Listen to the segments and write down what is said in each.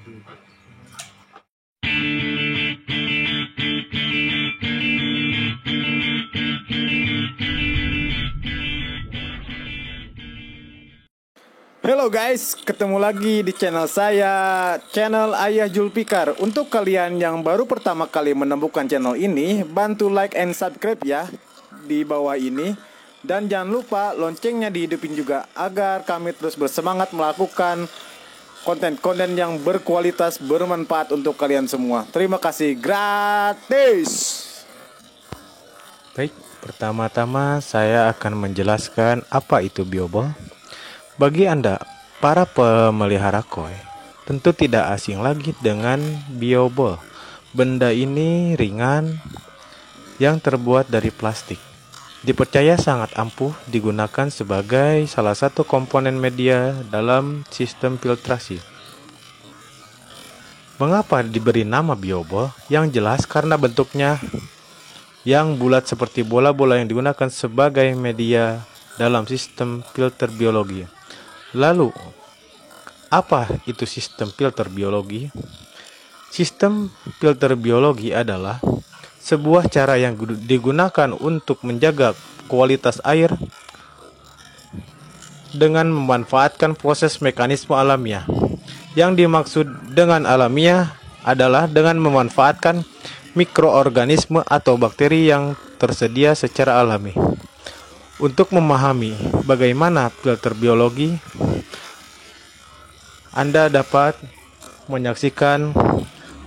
Halo guys, ketemu lagi di channel saya, channel Ayah Julfikar. Untuk kalian yang baru pertama kali menemukan channel ini, bantu like and subscribe ya di bawah ini. Dan jangan lupa loncengnya dihidupin juga, agar kami terus bersemangat melakukan konten-konten yang berkualitas, bermanfaat untuk kalian semua. Terima kasih, gratis. Baik, pertama-tama saya akan menjelaskan apa itu biobol. Bagi Anda, para pemelihara koi, tentu tidak asing lagi dengan biobol. Benda ini ringan yang terbuat dari plastik. Dipercaya sangat ampuh digunakan sebagai salah satu komponen media dalam sistem filtrasi. Mengapa diberi nama biobol? Yang jelas karena bentuknya yang bulat seperti bola-bola yang digunakan sebagai media dalam sistem filter biologi. Lalu, apa itu sistem filter biologi? Sistem filter biologi adalah sebuah cara yang digunakan untuk menjaga kualitas air dengan memanfaatkan proses mekanisme alamiah. Yang dimaksud dengan alamiah adalah dengan memanfaatkan mikroorganisme atau bakteri yang tersedia secara alami. Untuk memahami bagaimana filter biologi, Anda dapat menyaksikan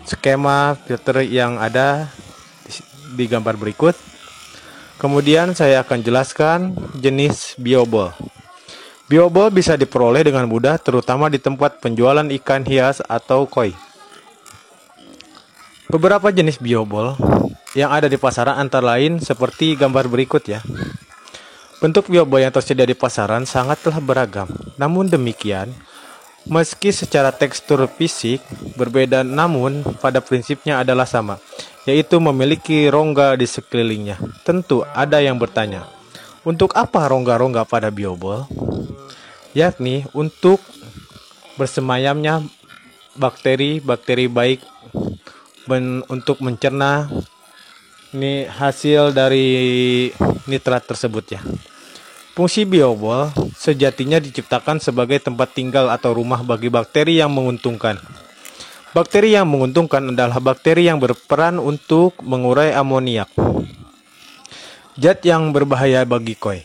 skema filter yang ada di gambar berikut. Kemudian saya akan jelaskan jenis biobol. Biobol bisa diperoleh dengan mudah, terutama di tempat penjualan ikan hias atau koi. Beberapa jenis biobol yang ada di pasaran antara lain seperti gambar berikut ya. Bentuk biobol yang tersedia di pasaran sangatlah beragam. Namun demikian, meski secara tekstur fisik berbeda, namun pada prinsipnya adalah sama, yaitu memiliki rongga di sekelilingnya. Tentu ada yang bertanya, untuk apa rongga-rongga pada biobol? Yakni untuk bersemayamnya bakteri-bakteri baik untuk mencerna hasil dari nitrat tersebut ya. Fungsi biobol sejatinya diciptakan sebagai tempat tinggal atau rumah bagi bakteri yang menguntungkan. Bakteri yang menguntungkan adalah bakteri yang berperan untuk mengurai amoniak, zat yang berbahaya bagi koi,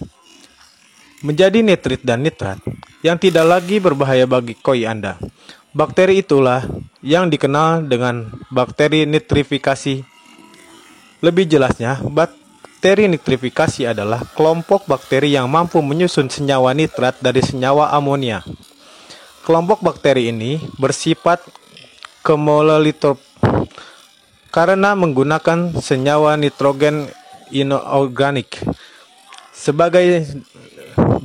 menjadi nitrit dan nitrat yang tidak lagi berbahaya bagi koi Anda. Bakteri itulah yang dikenal dengan bakteri nitrifikasi. Lebih jelasnya, bakteri nitrifikasi adalah kelompok bakteri yang mampu menyusun senyawa nitrat dari senyawa amonia. Kelompok bakteri ini bersifat kemololitrop karena menggunakan senyawa nitrogen inorganik sebagai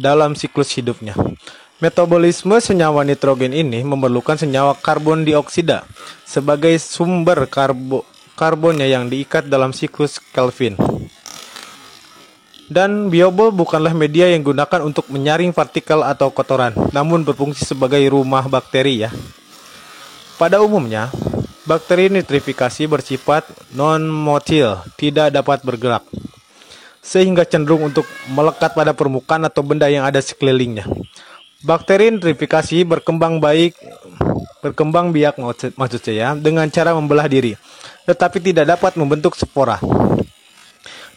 dalam siklus hidupnya. Metabolisme senyawa nitrogen ini memerlukan senyawa karbon dioksida sebagai sumber karbonnya yang diikat dalam siklus Kelvin. Dan biobol bukanlah media yang digunakan untuk menyaring partikel atau kotoran, namun berfungsi sebagai rumah bakteri ya. Pada umumnya, bakteri nitrifikasi bersifat non-motil, tidak dapat bergerak, sehingga cenderung untuk melekat pada permukaan atau benda yang ada sekelilingnya. Bakteri nitrifikasi berkembang biak maksud saya dengan cara membelah diri, tetapi tidak dapat membentuk spora.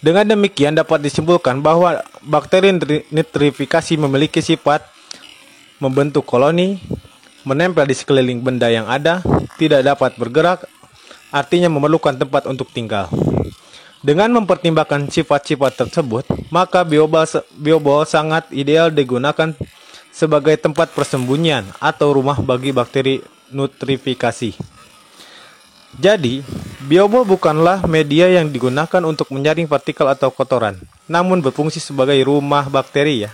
Dengan demikian dapat disimpulkan bahwa bakteri nitrifikasi memiliki sifat membentuk koloni, menempel di sekeliling benda yang ada, tidak dapat bergerak, artinya memerlukan tempat untuk tinggal. Dengan mempertimbangkan sifat-sifat tersebut, maka biobol sangat ideal digunakan sebagai tempat persembunyian atau rumah bagi bakteri nitrifikasi. Jadi, biobol bukanlah media yang digunakan untuk menyaring partikel atau kotoran, namun berfungsi sebagai rumah bakteri ya.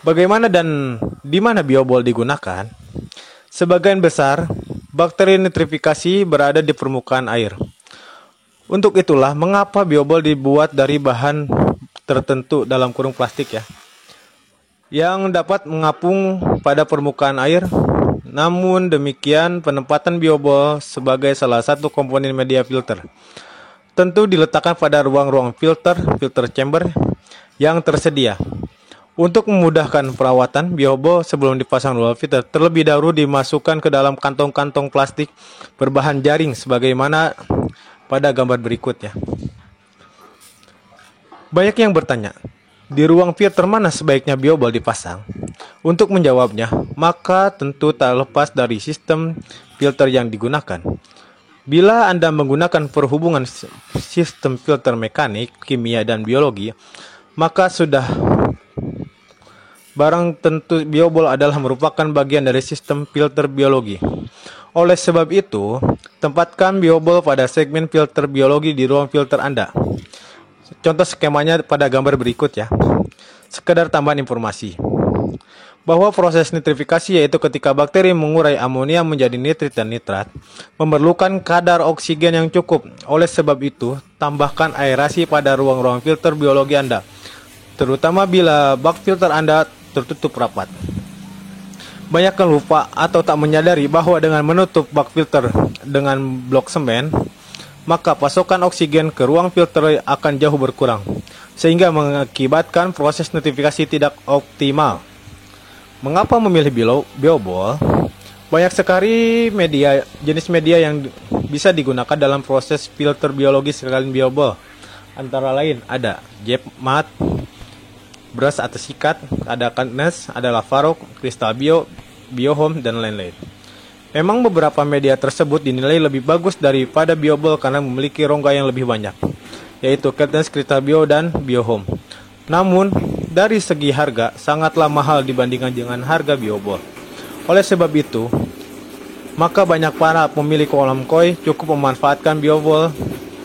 Bagaimana dan di mana biobol digunakan? Sebagian besar bakteri nitrifikasi berada di permukaan air. Untuk itulah mengapa biobol dibuat dari bahan tertentu dalam kurung plastik ya, yang dapat mengapung pada permukaan air. Namun demikian, penempatan biobol sebagai salah satu komponen media filter tentu diletakkan pada ruang-ruang filter chamber yang tersedia. Untuk memudahkan perawatan, biobol sebelum dipasang luar filter terlebih dahulu dimasukkan ke dalam kantong-kantong plastik berbahan jaring sebagaimana pada gambar berikutnya. Banyak yang bertanya, di ruang filter mana sebaiknya biobol dipasang? Untuk menjawabnya, maka tentu tak lepas dari sistem filter yang digunakan. Bila Anda menggunakan perhubungan sistem filter mekanik, kimia, dan biologi, maka sudah barang tentu biobol adalah merupakan bagian dari sistem filter biologi. Oleh sebab itu, tempatkan biobol pada segmen filter biologi di ruang filter Anda. Contoh skemanya pada gambar berikut ya. Sekedar tambahan informasi bahwa proses nitrifikasi, yaitu ketika bakteri mengurai amonia menjadi nitrit dan nitrat, memerlukan kadar oksigen yang cukup. Oleh sebab itu, tambahkan aerasi pada ruang-ruang filter biologi Anda, terutama bila bak filter Anda tertutup rapat. Banyak yang lupa atau tak menyadari bahwa dengan menutup bak filter dengan blok semen, maka pasokan oksigen ke ruang filter akan jauh berkurang, sehingga mengakibatkan proses nitrifikasi tidak optimal. Mengapa memilih biobol? Banyak sekali jenis media yang bisa digunakan dalam proses filter biologi sekalian biobol. Antara lain ada jet mat, brush atau sikat, ada Katniss, ada Lavarrock, Crystal Bio, Biohome, dan lain-lain. Memang beberapa media tersebut dinilai lebih bagus daripada biobol karena memiliki rongga yang lebih banyak, yaitu Katniss, Crystal Bio, dan Biohome. Namun, dari segi harga, sangatlah mahal dibandingkan dengan harga biobol. Oleh sebab itu, maka banyak para pemilik kolam koi cukup memanfaatkan biobol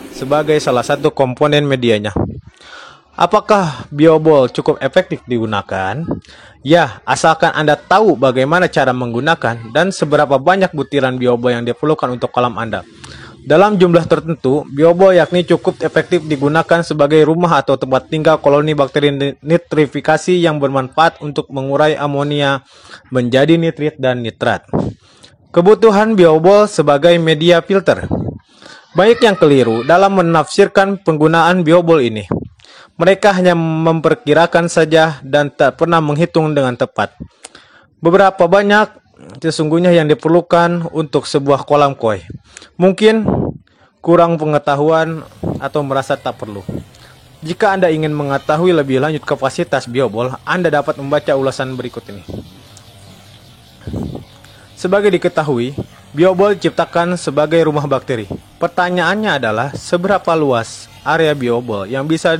sebagai salah satu komponen medianya. Apakah biobol cukup efektif digunakan? Ya, asalkan Anda tahu bagaimana cara menggunakan dan seberapa banyak butiran biobol yang diperlukan untuk kolam Anda. Dalam jumlah tertentu, biobol yakni cukup efektif digunakan sebagai rumah atau tempat tinggal koloni bakteri nitrifikasi yang bermanfaat untuk mengurai amonia menjadi nitrit dan nitrat. Kebutuhan biobol sebagai media filter. Banyak yang keliru dalam menafsirkan penggunaan biobol ini. Mereka hanya memperkirakan saja dan tak pernah menghitung dengan tepat. Beberapa banyak sesungguhnya yang diperlukan untuk sebuah kolam koi. Mungkin kurang pengetahuan atau merasa tak perlu. Jika Anda ingin mengetahui lebih lanjut kapasitas biobol, Anda dapat membaca ulasan berikut ini. Sebagai diketahui, biobol diciptakan sebagai rumah bakteri. Pertanyaannya adalah, seberapa luas area biobol yang bisa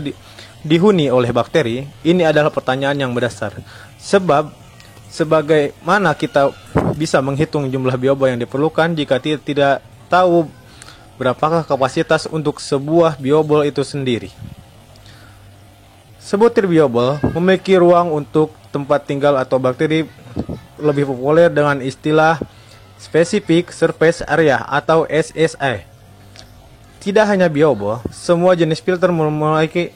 dihuni oleh bakteri? Ini adalah pertanyaan yang mendasar. Sebagaimana kita bisa menghitung jumlah biobol yang diperlukan jika tidak tahu berapakah kapasitas untuk sebuah biobol itu sendiri. Sebutir biobol memiliki ruang untuk tempat tinggal atau bakteri, lebih populer dengan istilah Specific Surface Area atau SSA. Tidak hanya biobol, semua jenis filter memiliki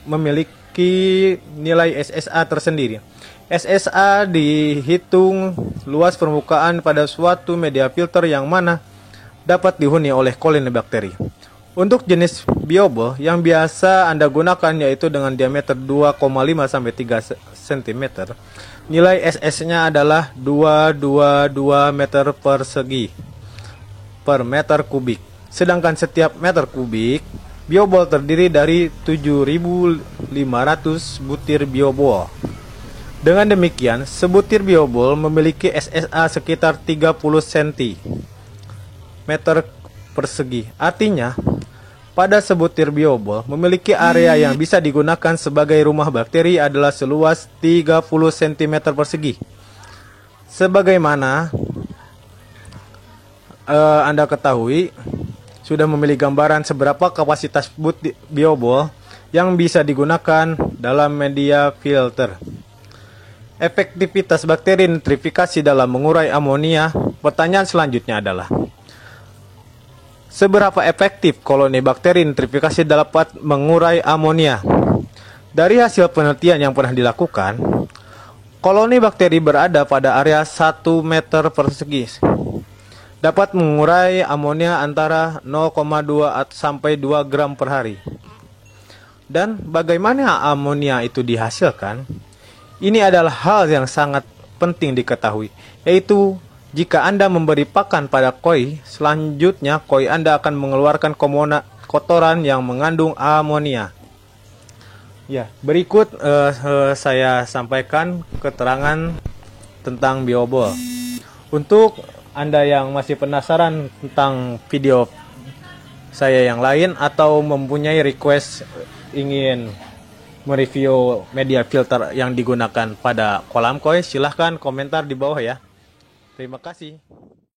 nilai SSA tersendiri. SSA dihitung luas permukaan pada suatu media filter yang mana dapat dihuni oleh koloni bakteri. Untuk jenis biobol yang biasa Anda gunakan, yaitu dengan diameter 2,5 sampai 3 cm, nilai SS-nya adalah 222 meter persegi per meter kubik. Sedangkan setiap meter kubik biobol terdiri dari 7.500 butir biobol. Dengan demikian, sebutir biobol memiliki SSA sekitar 30 cm meter persegi. Artinya, pada sebutir biobol memiliki area yang bisa digunakan sebagai rumah bakteri adalah seluas 30 cm persegi. Sebagaimana Anda ketahui, sudah memiliki gambaran seberapa kapasitas biobol yang bisa digunakan dalam media filter. Efektivitas bakteri nitrifikasi dalam mengurai amonia. Pertanyaan selanjutnya adalah, seberapa efektif koloni bakteri nitrifikasi dapat mengurai amonia? Dari hasil penelitian yang pernah dilakukan, koloni bakteri berada pada area 1 meter persegi dapat mengurai amonia antara 0,2 sampai 2 gram per hari. Dan bagaimana amonia itu dihasilkan? Ini adalah hal yang sangat penting diketahui, yaitu jika Anda memberi pakan pada koi, selanjutnya koi Anda akan mengeluarkan kotoran yang mengandung amonia. Ya, berikut saya sampaikan keterangan tentang biobol. Untuk Anda yang masih penasaran tentang video saya yang lain atau mempunyai request ingin mereview media filter yang digunakan pada kolam koi, silahkan komentar di bawah ya. Terima kasih.